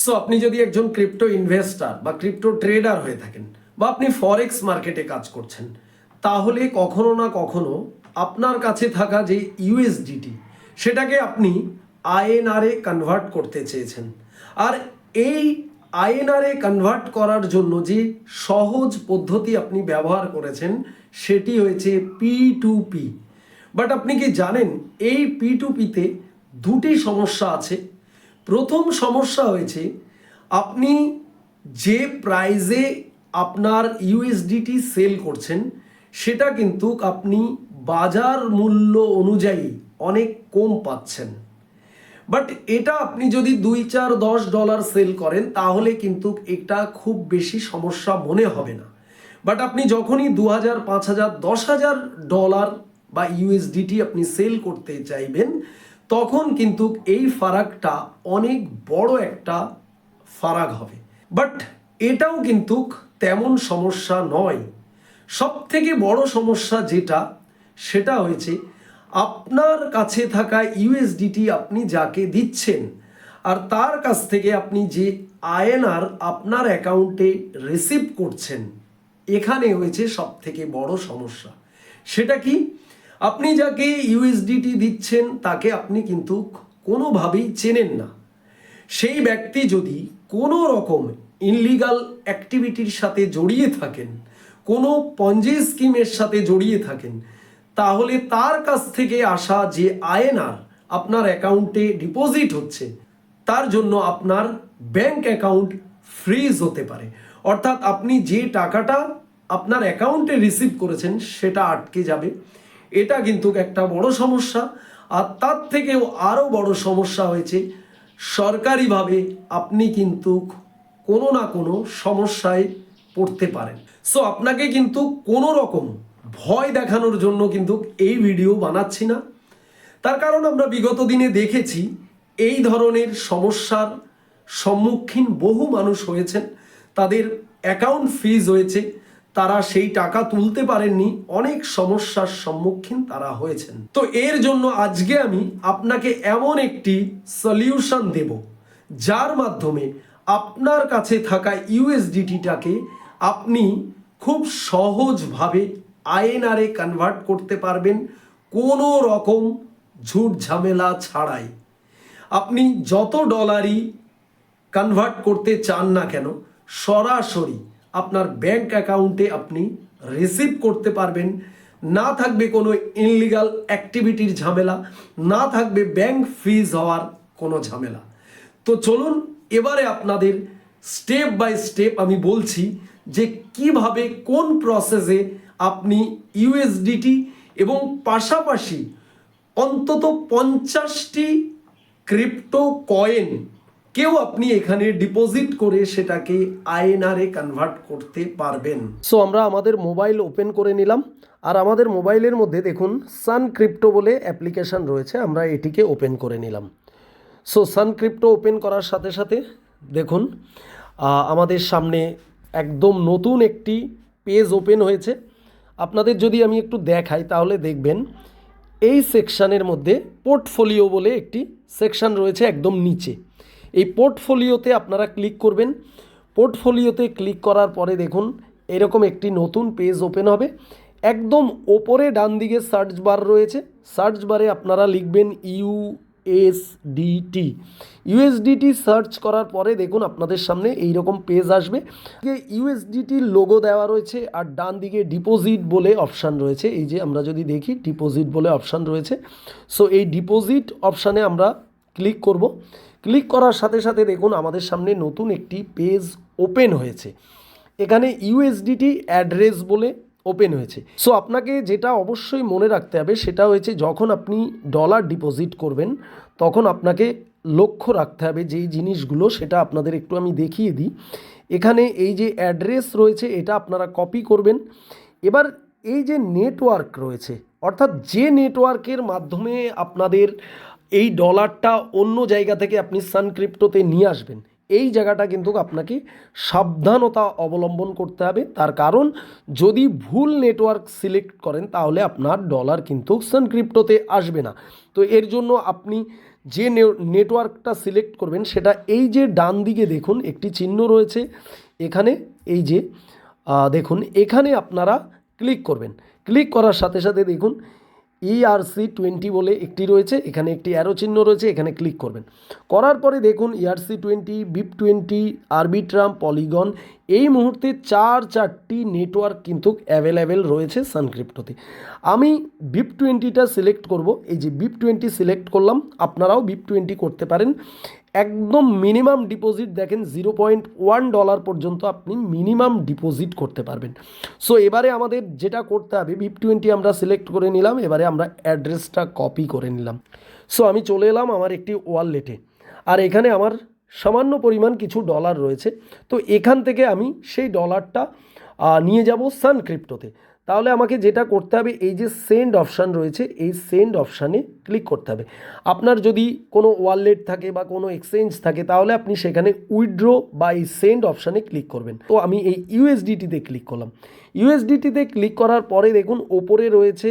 So আপনি যদি একজন ক্রিপ্টো ইনভেস্টর বা ক্রিপ্টো ট্রেডার হয়ে থাকেন বা আপনি ফরেক্স মার্কেটে কাজ করছেন, তাহলে কখনো না কখনো আপনার কাছে থাকা যে ইউএসডিটি সেটাকে আপনি আইএনআরে কনভার্ট করতে চেয়েছেন। আর এই আইএনআরে কনভার্ট করার জন্য যে সহজ পদ্ধতি আপনি ব্যবহার করেছেন সেটি হয়েছে P2P। বাট আপনি কি জানেন এই P2Pতে দুটি সমস্যা আছে। প্রথম সমস্যা হয়েছে, আপনি যে প্রাইজে আপনার ইউএসডিটি সেল করছেন সেটা কিন্তু আপনি বাজার মূল্য অনুযায়ী অনেক কম পাচ্ছেন। বাট এটা আপনি যদি 2, 4, 10 ডলার সেল করেন তাহলে কিন্তু এটা খুব বেশি সমস্যা মনে হবে না। বাট আপনি যখনই 2000, 5000, 10,000 ডলার বা ইউএসডিটি আপনি সেল করতে চাইবেন, তখন কিন্তু এই ফারাকটা অনেক বড় একটা ফারাক হবে। বাট এটাও কিন্তু তেমন সমস্যা নয়। সব থেকে বড় সমস্যা যেটা, সেটা হয়েছে আপনার কাছে থাকা ইউএসডিটি আপনি যাকে দিচ্ছেন আর তার কাছ থেকে আপনি যে আইএনআর আপনার অ্যাকাউন্টে রিসিভ করছেন, এখানে হয়েছে সব থেকে বড় সমস্যা। সেটা কি, আপনি যাকে ইউএসডিটি দিচ্ছেন তাকে আপনি কিন্তু কোনোভাবেই চেনেন না। সেই ব্যক্তি যদি কোনো রকম ইনলিগাল অ্যাক্টিভিটির সাথে জড়িয়ে থাকেন, কোনো পঞ্জি স্কিমের সাথে জড়িয়ে থাকেন, তাহলে তার কাছ থেকে আসা যে আইএনআর আপনার অ্যাকাউন্টে ডিপোজিট হচ্ছে, তার জন্য আপনার ব্যাংক অ্যাকাউন্ট ফ্রিজ হতে পারে। অর্থাৎ আপনি যে টাকাটা আপনার অ্যাকাউন্টে রিসিভ করেছেন সেটা আটকে যাবে। এটা কিন্তু একটা বড় সমস্যা। আর তার থেকেও আরও বড় সমস্যা হয়েছে, সরকারিভাবে আপনি কিন্তু কোনো না কোনো সমস্যায় পড়তে পারেন। সো আপনাকে কিন্তু কোনো রকম ভয় দেখানোর জন্য কিন্তু এই ভিডিও বানাচ্ছি না। তার কারণ আমরা বিগত দিনে দেখেছি এই ধরনের সমস্যার সম্মুখীন বহু মানুষ হয়েছেন, তাদের অ্যাকাউন্ট ফ্রিজ হয়েছে, তারা সেই টাকা তুলতে পারেননি, অনেক সমস্যার সম্মুখীন তারা হয়েছেন। তো এর জন্য আজকে আমি আপনাকে এমন একটি সলিউশন দেব যার মাধ্যমে আপনার কাছে থাকা ইউএসডিটিটাকে আপনি খুব সহজভাবে আইএনআরে কনভার্ট করতে পারবেন, কোনো রকম ঝুট ঝামেলা ছাড়াই। আপনি যত ডলারই কনভার্ট করতে চান না কেন, সরাসরি আপনার ব্যাংক অ্যাকাউন্টে আপনি রিসিভ করতে পারবেন। না থাকবে কোনো ইনলিগাল অ্যাক্টিভিটির ঝামেলা, না থাকবে ব্যাংক ফ্রিজ হওয়ার কোনো ঝামেলা। তো চলুন এবারে আপনাদের স্টেপ বাই স্টেপ আমি বলছি যে কিভাবে কোন প্রসেসে আপনি ইউএসডিটি এবং পাশাপাশি অন্তত 50টি ক্রিপ্টো কয়েন কেউ আপনি এখানে ডিপোজিট করে সেটাকে আইএনআরে কনভার্ট করতে পারবেন। সো আমরা আমাদের মোবাইল ওপেন করে নিলাম, আর আমাদের মোবাইলের মধ্যে দেখুন সান ক্রিপ্টো বলে অ্যাপ্লিকেশান রয়েছে, আমরা এটিকে ওপেন করে নিলাম। সো সান ক্রিপ্টো ওপেন করার সাথে সাথে দেখুন আমাদের সামনে একদম নতুন একটি পেজ ওপেন হয়েছে। আপনাদের যদি আমি একটু দেখাই তাহলে দেখবেন এই সেকশানের মধ্যে পোর্টফোলিও বলে একটি সেকশান রয়েছে একদম নিচে। এই পোর্টফোলিওতে আপনারা ক্লিক করবেন। পোর্টফোলিওতে ক্লিক করার পরে দেখুন এরকম একটি নতুন পেজ ওপেন হবে। একদম ওপরে ডান দিকে সার্চ বার রয়েছে, সার্চ বারে আপনারা লিখবেন ইউএসডিটি সার্চ করার পরে দেখুন আপনাদের সামনে এইরকম পেজ আসবে। ইউএসডিটির লোগো দেওয়া রয়েছে আর ডান দিকে ডিপোজিট বলে অপশান রয়েছে। এই যে আমরা যদি দেখি ডিপোজিট বলে অপশান রয়েছে। সো এই ডিপোজিট অপশানে আমরা ক্লিক করব। ক্লিক করার সাথে সাথে দেখুন আমাদের সামনে নতুন একটি পেজ ওপেন হয়েছে। এখানে ইউএসডিটি অ্যাড্রেস বলে ওপেন হয়েছে। সো আপনাকে যেটা অবশ্যই মনে রাখতে হবে সেটা হয়েছে, যখন আপনি ডলার ডিপোজিট করবেন তখন আপনাকে লক্ষ্য রাখতে হবে যেই জিনিসগুলো, সেটা আপনাদের একটু আমি দেখিয়ে দিই। এখানে এই যে অ্যাড্রেস রয়েছে এটা আপনারা কপি করবেন। এবার এই যে নেটওয়ার্ক রয়েছে, অর্থাৎ যে নেটওয়ার্কের মাধ্যমে আপনাদের এই ডলারটা অন্য জায়গা থেকে আপনি সান ক্রিপ্টোতে নিয়ে আসবেন, এই জায়গাটা কিন্তু আপনাকে সাবধানতা অবলম্বন করতে হবে। তার কারণ যদি ভুল নেটওয়ার্ক সিলেক্ট করেন তাহলে আপনার ডলার কিন্তু সান ক্রিপ্টোতে আসবে না। তো এর জন্য আপনি যে নেটওয়ার্কটা সিলেক্ট করবেন সেটা এই যে ডান দিকে দেখুন একটি চিহ্ন রয়েছে এখানে, এই যে দেখুন এখানে আপনারা ক্লিক করবেন। ক্লিক করার সাথে সাথে দেখুন ERC20 বলে একটি রয়েছে, এখানে একটি অ্যারো চিহ্ন রয়েছে, এখানে ক্লিক করবেন। করার পরে দেখুন ERC20, BIP20, আরবিট্রাম, পলিগন, এই মুহূর্তে চারটি নেটওয়ার্ক কিন্তু অ্যাভেলেবেল রয়েছে সান ক্রিপ্টোতে। আমি BIP20টা সিলেক্ট করব, এই যে BIP20 সিলেক্ট করলাম, আপনারাও BIP20 করতে পারেন। একদম মিনিমাম ডিপোজিট দেখেন $0.1 পর্যন্ত আপনি মিনিমাম ডিপোজিট করতে পারবেন। সো এবারে আমাদের যেটা করতে হবে, BIP20 আমরা সিলেক্ট করে নিলাম, এবারে আমরা অ্যাড্রেসটা কপি করে নিলাম। সো আমি চলে এলাম আমার একটি ওয়ালেটে, আর এখানে আমার সামান্য পরিমাণ কিছু ডলার রয়েছে। তো এখান থেকে আমি সেই ডলারটা নিয়ে যাব সান ক্রিপ্টোতে। তাহলে আমাকে যেটা করতে হবে, এই যে সেন্ড অপশান রয়েছে এই সেন্ড অপশানে ক্লিক করতে হবে। আপনার যদি কোনো ওয়ালেট থাকে বা কোনো এক্সচেঞ্জ থাকে তাহলে আপনি সেখানে উইথড্র বা এই সেন্ড অপশানে ক্লিক করবেন। তো আমি এই ইউএসডিটিতে ক্লিক করলাম। ইউএসডিটিতে ক্লিক করার পরে দেখুন ওপরে রয়েছে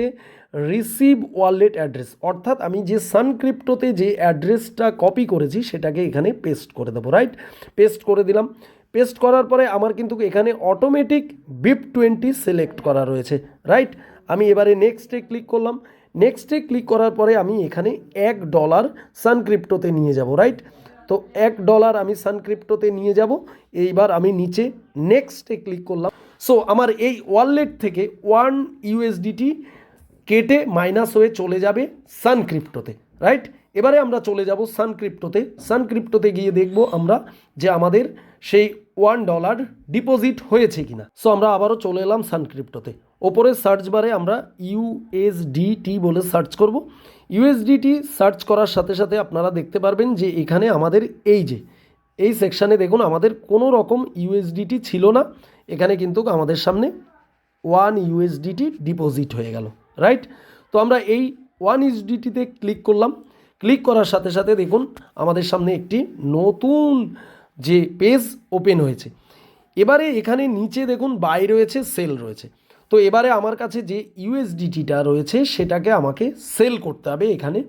রিসিভ ওয়ালেট অ্যাড্রেস, অর্থাৎ আমি যে সান ক্রিপ্টোতে যে অ্যাড্রেসটা কপি করেছি সেটাকে এখানে পেস্ট করে দেবো। রাইট, পেস্ট করে দিলাম। পেস্ট করার পরে আমার কিন্তু এখানে অটোমেটিক BIP20 সিলেক্ট করা রয়েছে। রাইট, আমি এবারে নেক্সটে ক্লিক করলাম। নেক্সটে ক্লিক করার পরে আমি এখানে $1 সান ক্রিপ্টোতে নিয়ে যাব। রাইট, তো $1 আমি সান ক্রিপ্টোতে নিয়ে যাব। এইবার আমি নিচে নেক্সটে ক্লিক করলাম। সো আমার এই ওয়ালেট থেকে 1 USDT কেটে মাইনাস হয়ে চলে যাবে সান ক্রিপ্টোতে। রাইট, এবারে আমরা চলে যাব সান ক্রিপ্টোতে। সান ক্রিপ্টোতে গিয়ে দেখব আমরা যে আমাদের সেই $1 ডিপোজিট হয়েছে কিনা। সো আমরা আবারও চলে এলাম সান ক্রিপ্টোতে। ওপরে সার্চ বারে আমরা USDT বলে সার্চ করব। USDT সার্চ করার সাথে সাথে আপনারা দেখতে পারবেন যে এখানে আমাদের এই সেকশানে দেখুন আমাদের কোনো রকম USDT ছিল না। এখানে কিন্তু আমাদের সামনে 1 USDT ডিপোজিট হয়ে গেল। রাইট, তো আমরা এই 1 USDTতে ক্লিক করলাম। ক্লিক করার সাথে সাথে দেখুন আমাদের সামনে একটি নতুন যে পেজ ওপেন হয়েছে। এবারে এখানে নিচে দেখুন বাই রয়েছে, সেল রয়েছে। তো এবারে আমার কাছে যে USDTটা রয়েছে সেটাকে আমাকে সেল করতে হবে। এখানে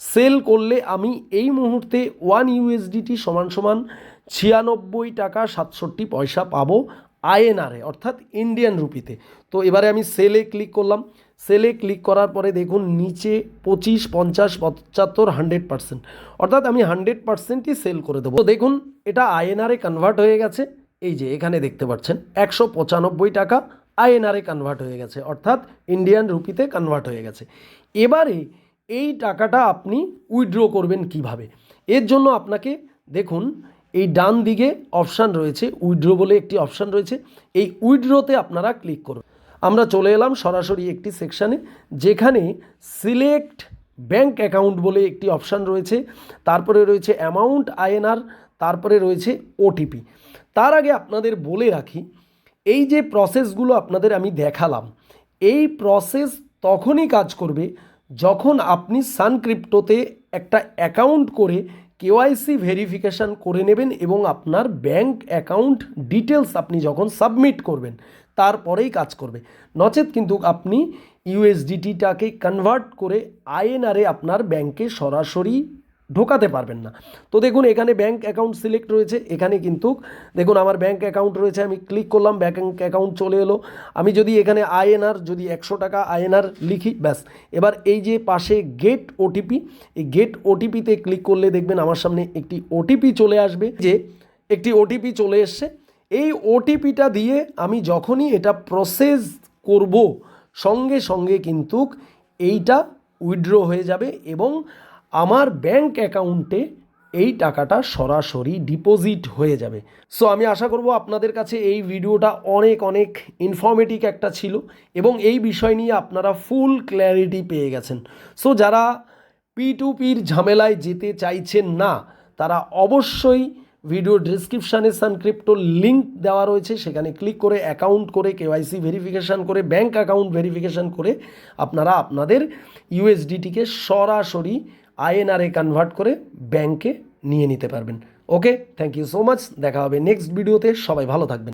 সেল করলে আমি এই মুহূর্তে 1 USDT সমান 96.67 পাবো INR, অর্থাৎ ইন্ডিয়ান রুপিতে। তো এবারে আমি সেলে ক্লিক করলাম। সেলে ক্লিক করার পরে দেখুন নিচে 25, 50, 75, 100%, অর্থাৎ আমি 100%ই সেল করে দেবো। তো দেখুন এটা INR কনভার্ট হয়ে গেছে। এই যে এখানে দেখতে পাচ্ছেন $195 INR কনভার্ট হয়ে গেছে, অর্থাৎ ইন্ডিয়ান রুপিতে কনভার্ট হয়ে গেছে। এবারে এই টাকাটা আপনি উইথড্র করবেন কিভাবে? এর জন্য আপনাকে দেখুন এই ডান দিকে অপশান রয়েছে, উইথড্র বলে একটি অপশান রয়েছে। এই উইথড্রতে আপনারা ক্লিক করুন। আমরা চলে এলাম সরাসরি একটি সেকশানে যেখানে সিলেক্ট ব্যাঙ্ক অ্যাকাউন্ট বলে একটি অপশান রয়েছে, তারপরে রয়েছে অ্যামাউন্ট INR, তারপরে রয়েছে OTP। তার আগে আপনাদের বলে রাখি, এই যে প্রসেসগুলো আপনাদের আমি দেখালাম, এই প্রসেস তখনই কাজ করবে যখন আপনি সান ক্রিপ্টোতে একটা অ্যাকাউন্ট করে KYC ভেরিফিকেশান করে নেবেন এবং আপনার ব্যাঙ্ক অ্যাকাউন্ট ডিটেলস আপনি যখন সাবমিট করবেন তারপরেই কাজ করবে। নচেত কিন্তু আপনি USDTটাকে কনভার্ট করে INR আপনার ব্যাঙ্কে সরাসরি ঢোকাতে পারবেন না। তো দেখুন এখানে ব্যাঙ্ক অ্যাকাউন্ট সিলেক্ট রয়েছে, এখানে কিন্তু দেখুন আমার ব্যাঙ্ক অ্যাকাউন্ট রয়েছে। আমি ক্লিক করলাম, ব্যাঙ্ক অ্যাকাউন্ট চলে এলো। আমি যদি এখানে INR যদি $100 INR লিখি, ব্যাস। এবার এই যে পাশে গেট OTP, এই গেট OTPতে ক্লিক করলে দেখবেন আমার সামনে একটি OTP চলে আসবে, যে একটি OTP চলে এসছে। এই OTPটা দিয়ে আমি যখনই এটা প্রসেস করব সঙ্গে সঙ্গে কিন্তু এইটা উইথড্র হয়ে যাবে এবং আমার ব্যাঙ্ক অ্যাকাউন্টে এই টাকাটা সরাসরি ডিপোজিট হয়ে যাবে। সো আমি আশা করব আপনাদের কাছে এই ভিডিওটা অনেক ইনফরমেটিভ একটা ছিল এবং এই বিষয় নিয়ে আপনারা ফুল ক্ল্যারিটি পেয়ে গেছেন। সো যারা P2Pর ঝামেলায় যেতে চাইছেন না তারা অবশ্যই ভিডিও ডিসক্রিপশানে সান ক্রিপ্টোর লিঙ্ক দেওয়া রয়েছে, সেখানে ক্লিক করে অ্যাকাউন্ট করে KYC ভেরিফিকেশান করে ব্যাঙ্ক অ্যাকাউন্ট ভেরিফিকেশান করে আপনারা আপনাদের USDTকে সরাসরি INR কনভার্ট করে ব্যাঙ্কে নিয়ে নিতে পারবেন। ওকে, থ্যাংক ইউ সো মাচ, দেখা হবে নেক্সট ভিডিওতে, সবাই ভালো থাকবেন।